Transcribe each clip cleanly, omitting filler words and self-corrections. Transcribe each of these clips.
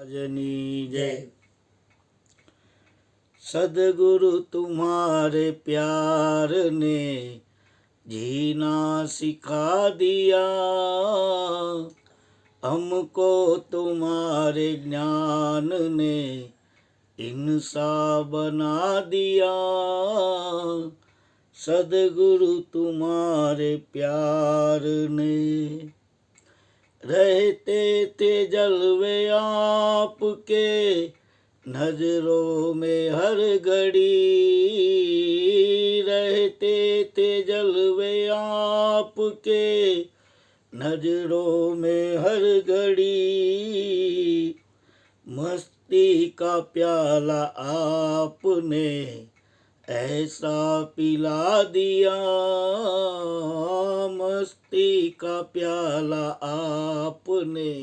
जनी जय। सदगुरु तुम्हारे प्यार ने जीना सिखा दिया, हमको तुम्हारे ज्ञान ने इंसान बना दिया। सदगुरु तुम्हारे प्यार ने रहते थे जलवे आपके नजरों में हर घड़ी, रहते थे जलवे आपके नजरों में हर घड़ी। मस्ती का प्याला आपने ऐसा पिला दिया, मस्ती का प्याला आपने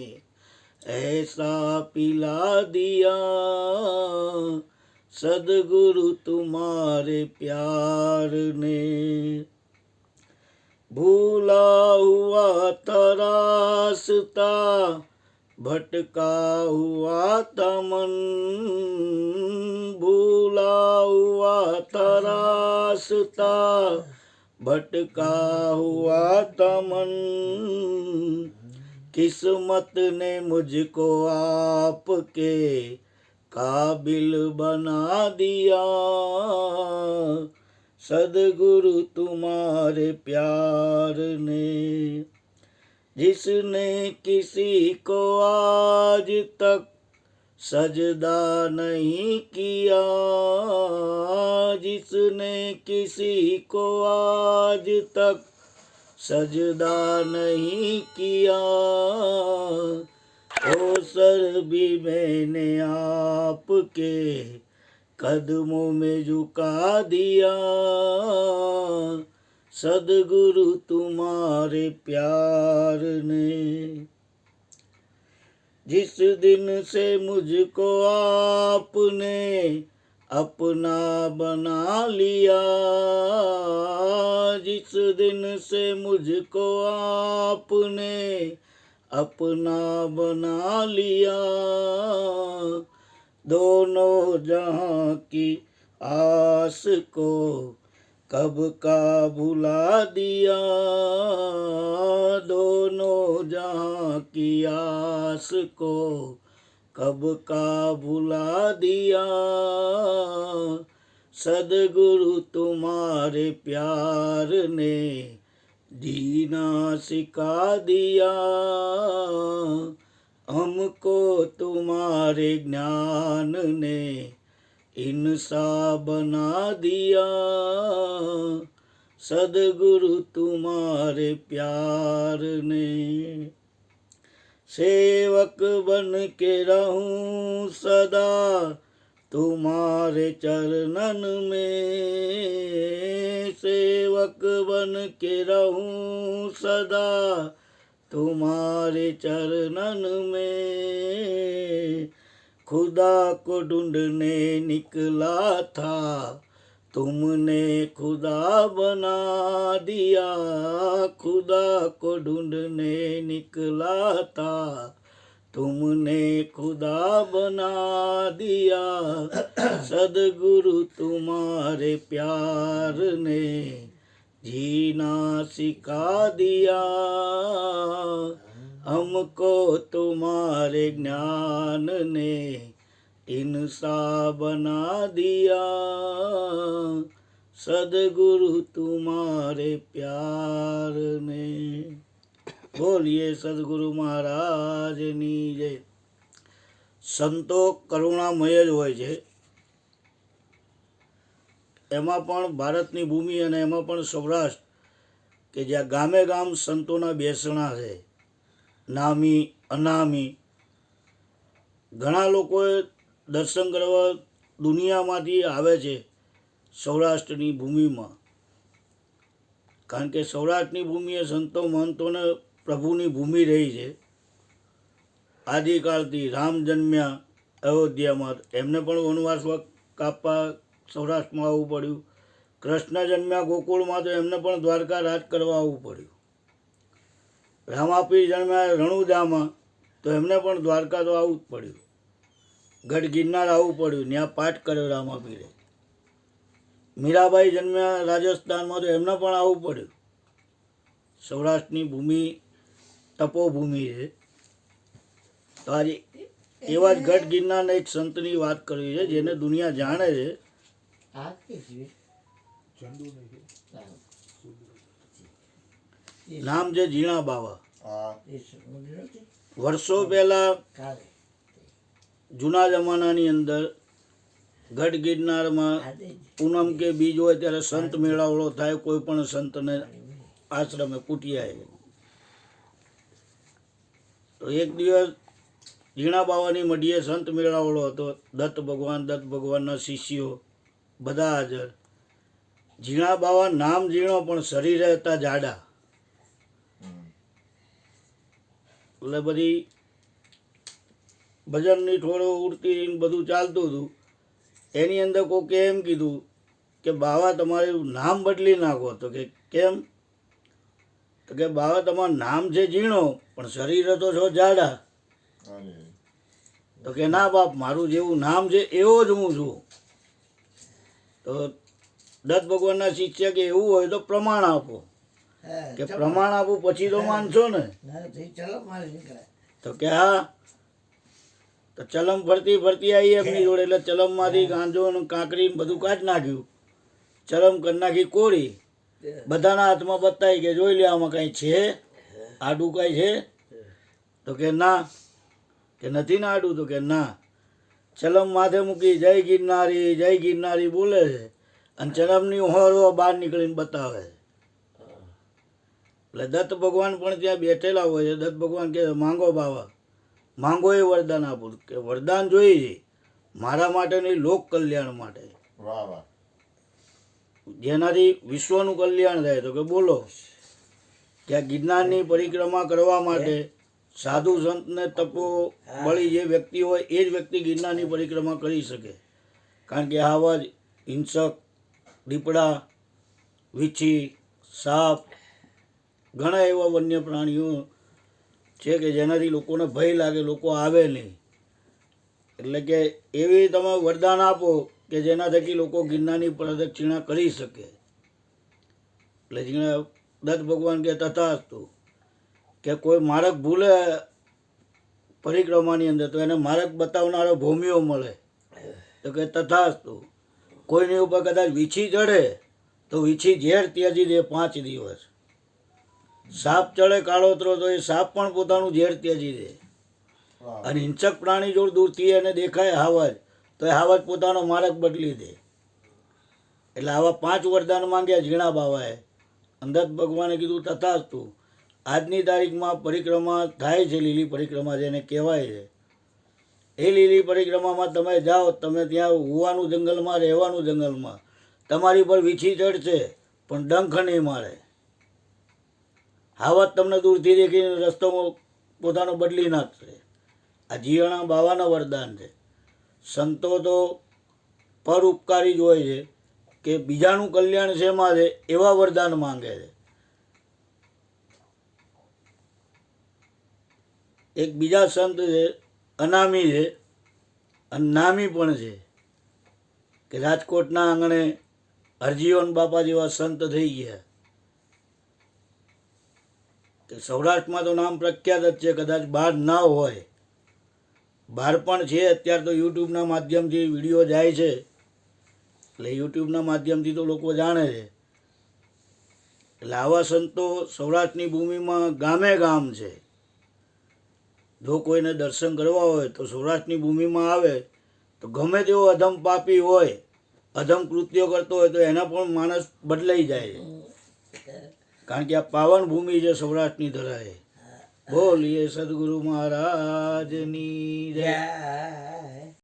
ऐसा पिला दिया। सदगुरु तुम्हारे प्यार ने भूला हुआ था रास्ता, भटका हुआ था मन, भूला हुआ था रास्ता, भटका हुआ था मन। किस्मत ने मुझको आपके काबिल बना दिया। सदगुरु तुम्हारे प्यार ने जिसने किसी को आज तक सजदा नहीं किया, जिसने किसी को आज तक सजदा नहीं किया, ओ सर भी मैंने आपके कदमों में झुका दिया। सदगुरु तुम्हारे प्यार ने जिस दिन से मुझको आपने अपना बना लिया, जिस दिन से मुझको आपने अपना बना लिया, दोनों जहां की आस को कब का भुला दिया, दोनों जहां की आस को कब का भुला दिया। सदगुरु तुम्हारे प्यार ने जीना सिखा दिया, हमको तुम्हारे ज्ञान ने इंसान बना दिया। सदगुरु तुम्हारे प्यार ने सेवक बन के रहूं सदा तुम्हारे चरणन में, सेवक बन के रहूं सदा तुम्हारे चरणन में। खुदा को ढूंढने निकला था, तुमने खुदा बना दिया, खुदा को ढूंढने निकला था, तुमने खुदा बना दिया। सदगुरु तुम्हारे प्यार ने जीना सिखा दिया, हमको तुम्हारे ज्ञान ने इंसान बना दिया। सदगुरु तुम्हारे प्यार ने। बोलिए सदगुरु महाराजની જય। સંતો કરુણામય જ હોય છે, એમાં પણ ભારતની ભૂમિ અને એમાં પણ સૌરાષ્ટ્ર કે જ્યાં ગામે ગામ સંતોના બેસણા છે, નામી અનામી. ઘણા લોકોએ દર્શન કરવા દુનિયામાંથી આવે છે સૌરાષ્ટ્રની ભૂમિમાં, કારણ કે સૌરાષ્ટ્રની ભૂમિ એ સંતો મહંતોને પ્રભુની ભૂમિ રહી છે. આદિકાળથી રામ જન્મ્યા અયોધ્યામાં, એમને પણ વનવાસ કાપવા સૌરાષ્ટ્રમાં આવવું પડ્યું. કૃષ્ણ જન્મ્યા ગોકુળમાં, તો એમને પણ દ્વારકા રાજ કરવા આવવું પડ્યું. રામાપીર જન્મ્યા રણુજામાં, તો એમને પણ દ્વારકા તો આવવું જ પડ્યું. ગઢ ગિરનાર આવવું પડ્યું, ત્યાં પાઠ કર્યો રામાપીરે. મીરાબાઈ જન્મ્યા રાજસ્થાનમાં, તો એમને પણ આવવું પડ્યું. સૌરાષ્ટ્રની ભૂમિ તપોભૂમિ છે. તો આજે એવા જ ગઢ ગિરનારના એક સંતની વાત કરવી છે, જેને દુનિયા જાણે છે. નામ છે ઝીણા બાવા. વર્ષો પહેલા જૂના જમાનાની અંદર ગઢ ગિરનારમાં પૂનમ કે બીજ હોય ત્યારે સંત મેળાવડો થાય. કોઈ પણ સંતને આશ્રમે કુટિયાએ. તો એક દિવસ ઝીણા બાવાની મઢીએ સંત મેળાવડો હતો. દત્ત ભગવાનના શિષ્યો બધા હાજર. ઝીણા બાવા નામ ઝીણો પણ શરીરે હતા જાડા. એટલે બધી ભજનની થોડો ઉડતી બધું ચાલતું હતું. એની અંદર કોકે એમ કીધું કે બાવા તમારું નામ બદલી નાખો. તો કે કેમ? તો કે બાવા તમારું નામ છે ઝીણો પણ શરીરે તો છો જાડા. તો કે ના બાપ, મારું જેવું નામ છે એવો જ હું છું. તો દત્ત ભગવાનના શિષ્ય કે એવું હોય તો પ્રમાણ આપો. કે પ્રમાણ આપું પછી તો માનશો ને? તો કે હા. તો ચલમ ફરતી ફરતી આવી એમની જોડે. એટલે ચલમમાંથી ગાંજો અને કાંકરી બધું કાઢી નાખ્યું. ચલમ કરી નાખી કોરી. બધાના હાથમાં બતાવી કે જોઈ લે આમાં કાંઈ છે, આડું કાંઈ છે? તો કે ના. કે નથી ને આડું? તો કે ના. ચલમ માથે મૂકી જય ગિરનારી બોલે છે, અને ચલમની હોરો બહાર નીકળીને બતાવે. એટલે દત્ત ભગવાન પણ ત્યાં બેઠેલા હોય છે. દત્ત ભગવાન કહે માંગો બાવા, માંગો એ વરદાન આપું. કે વરદાન જોઈએ મારા માટે નહીં, લોક કલ્યાણ માટે, જેનાથી વિશ્વનું કલ્યાણ થાય. તો કે બોલો. કે આ ગિરનારની પરિક્રમા કરવા માટે સાધુ સંતને તપો બળી જે વ્યક્તિ હોય એ જ વ્યક્તિ ગિરનારની પરિક્રમા કરી શકે. કારણ કે આવા જ હિંસક, દીપડા, વીછી, સાપ, ઘણા એવા વન્ય પ્રાણીઓ છે કે જેનાથી લોકોને ભય લાગે, લોકો આવે નહીં. એટલે કે એવી તમે વરદાન આપો કે જેના થકી લોકો ગિરનારની પ્રદક્ષિણા કરી શકે. એટલે દત્ત ભગવાન કે તથાસ્તુ. કે કોઈ માર્ગ ભૂલે પરિક્રમાની અંદર તો એને માર્ગ બતાવનારો ભૂમિઓ મળે. તો કે તથાસ્તુ. કોઈની ઉપર કદાચ વીછી ચડે તો વીછી ઝેર ત્યજી દે 5 દિવસ. સાપ ચડે કાળોતરો તો એ સાપ પણ પોતાનું ઝેર ત્યજી દે. અને હિંસક પ્રાણી જોડ દૂરથી એને દેખાય હાવજ, તો એ હાવજ પોતાનો માર્ગ બદલી દે. એટલે આવા 5 વરદાન માંગ્યા ઝીણા બાવાએ. દત્ત ભગવાને કીધું તથાસ્તુ. આજની તારીખમાં પરિક્રમા થાય છે, લીલી પરિક્રમા જેને કહેવાય છે. એ લીલી પરિક્રમામાં તમે જાઓ, તમે ત્યાં હોવાનું જંગલમાં, રહેવાનું જંગલમાં. તમારી પર વીછી ચડશે પણ ડંખ નહીં મારે. હાવજ તમને દૂરથી દેખીને રસ્તો પોતાનો બદલી નાખશે. આ ઝીણા બાવાના વરદાન છે. સંતો તો પરોપકારી જ હોય છે કે બીજાનું કલ્યાણ શેમાં છે એવા વરદાન માંગે છે. એક બીજા સંત છે, અનામી છે અને નામી પણ છે. કે રાજકોટના આંગણે હરજીવન બાપા જેવા સંત થઈ ગયા. કે સૌરાષ્ટ્રમાં તો નામ પ્રખ્યાત જ છે, કદાચ બહાર ના હોય. બહાર પણ છે અત્યારે તો યુટ્યુબના માધ્યમથી વિડીયો જાય છે. એટલે યુટ્યુબના માધ્યમથી તો લોકો જાણે છે. એટલે આવા સંતો સૌરાષ્ટ્રની ભૂમિમાં ગામે ગામ છે. જો કોઈને દર્શન કરવા હોય તો સૌરાષ્ટ્રની ભૂમિમાં આવે તો ગમે તેવો અધમ પાપી હોય, અધમ કૃત્યો કરતો હોય તો એના પણ માણસ બદલાઈ જાય છે. કારણ કે આ પાવન ભૂમિ છે સૌરાષ્ટ્રની ધરાએ. બોલીએ સદગુરુ મહારાજની જય.